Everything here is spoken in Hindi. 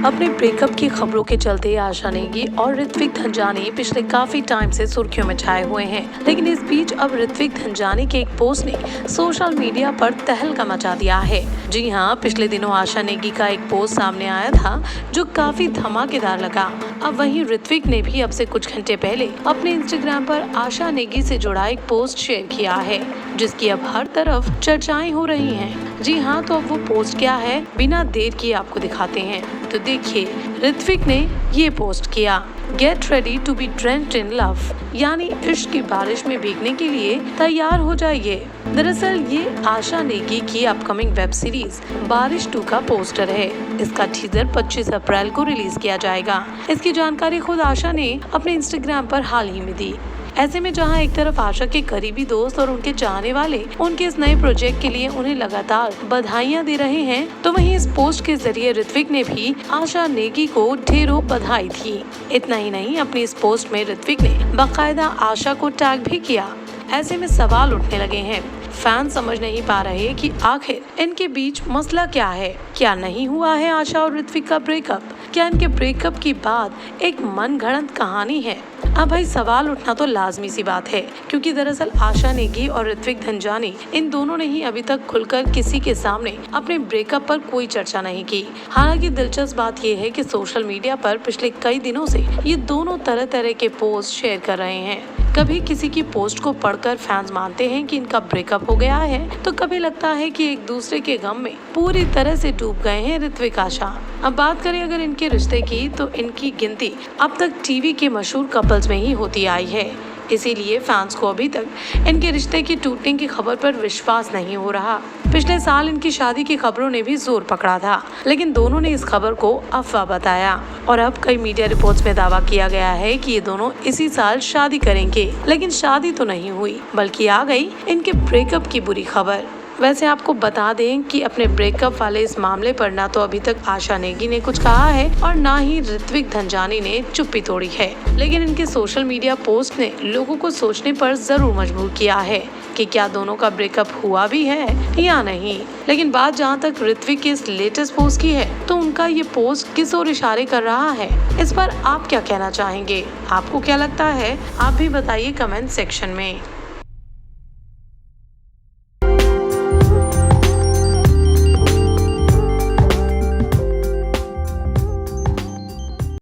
अपने ब्रेकअप की खबरों के चलते आशा नेगी और ऋत्विक धनजानी पिछले काफी टाइम से सुर्खियों में छाए हुए हैं। लेकिन इस बीच अब ऋत्विक धनजानी के एक पोस्ट ने सोशल मीडिया पर तहलका मचा दिया है। जी हाँ, पिछले दिनों आशा नेगी का एक पोस्ट सामने आया था जो काफी धमाकेदार लगा। अब वहीं ऋत्विक ने भी अब से कुछ घंटे पहले अपने इंस्टाग्राम पर आशा नेगी से जुड़ा एक पोस्ट शेयर किया है, जिसकी अब हर तरफ चर्चाएं हो रही हैं। जी हाँ, तो अब वो पोस्ट क्या है, बिना देर किए आपको दिखाते हैं। तो देखिए, ऋत्विक ने ये पोस्ट किया, get ready to be drenched in love, यानी इश्क की बारिश में भीगने के लिए तैयार हो जाइए। दरअसल ये आशा नेगी की अपकमिंग वेब सीरीज बारिश 2 का पोस्टर है। इसका टीजर 25 अप्रैल को रिलीज किया जाएगा। इसकी जानकारी खुद आशा ने अपने इंस्टाग्राम पर हाल ही में दी। ऐसे में जहां एक तरफ आशा के करीबी दोस्त और उनके चाहने वाले उनके इस नए प्रोजेक्ट के लिए उन्हें लगातार बधाइयां दे रहे हैं, तो वहीं इस पोस्ट के जरिए ऋत्विक ने भी आशा नेगी को ढेरों बधाई दी। इतना ही नहीं, अपनी इस पोस्ट में ऋत्विक ने बाकायदा आशा को टैग भी किया। ऐसे में सवाल उठने लगे हैं। फैन समझ नहीं पा रहे कि आखिर इनके बीच मसला क्या है। क्या नहीं हुआ है आशा और ऋत्विक का ब्रेकअप? क्या इनके ब्रेकअप की बाद एक मनगढ़ंत कहानी है? अब भाई सवाल उठना तो लाजमी सी बात है, क्योंकि दरअसल आशा नेगी और ऋत्विक धनजानी इन दोनों ने ही अभी तक खुलकर किसी के सामने अपने ब्रेकअप पर कोई चर्चा नहीं की। हालांकि दिलचस्प बात यह है कि सोशल मीडिया पर पिछले कई दिनों से ये दोनों तरह तरह के पोस्ट शेयर कर रहे हैं। कभी किसी की पोस्ट को पढ़कर फैंस मानते हैं कि इनका ब्रेकअप हो गया है, तो कभी लगता है कि एक दूसरे के गम में पूरी तरह से डूब गए हैं ऋत्विक आशा। अब बात करें अगर इनके रिश्ते की, तो इनकी गिनती अब तक टीवी के मशहूर कपल्स में ही होती आई है। इसीलिए फैंस को अभी तक इनके रिश्ते की टूटने की खबर पर विश्वास नहीं हो रहा। पिछले साल इनकी शादी की खबरों ने भी जोर पकड़ा था, लेकिन दोनों ने इस खबर को अफवाह बताया और अब कई मीडिया रिपोर्ट्स में दावा किया गया है कि ये दोनों इसी साल शादी करेंगे। लेकिन शादी तो नहीं हुई, बल्कि आ गई इनके ब्रेकअप की बुरी खबर। वैसे आपको बता दें कि अपने ब्रेकअप वाले इस मामले पर ना तो अभी तक आशा नेगी ने कुछ कहा है और ना ही ऋत्विक धनजानी ने चुप्पी तोड़ी है। लेकिन इनके सोशल मीडिया पोस्ट ने लोगों को सोचने पर जरूर मजबूर किया है कि क्या दोनों का ब्रेकअप हुआ भी है या नहीं। लेकिन बात जहां तक ऋत्विक की इस लेटेस्ट पोस्ट की है, तो उनका ये पोस्ट किस ओर इशारे कर रहा है, इस पर आप क्या कहना चाहेंगे? आपको क्या लगता है? आप भी बताइए कमेंट सेक्शन में।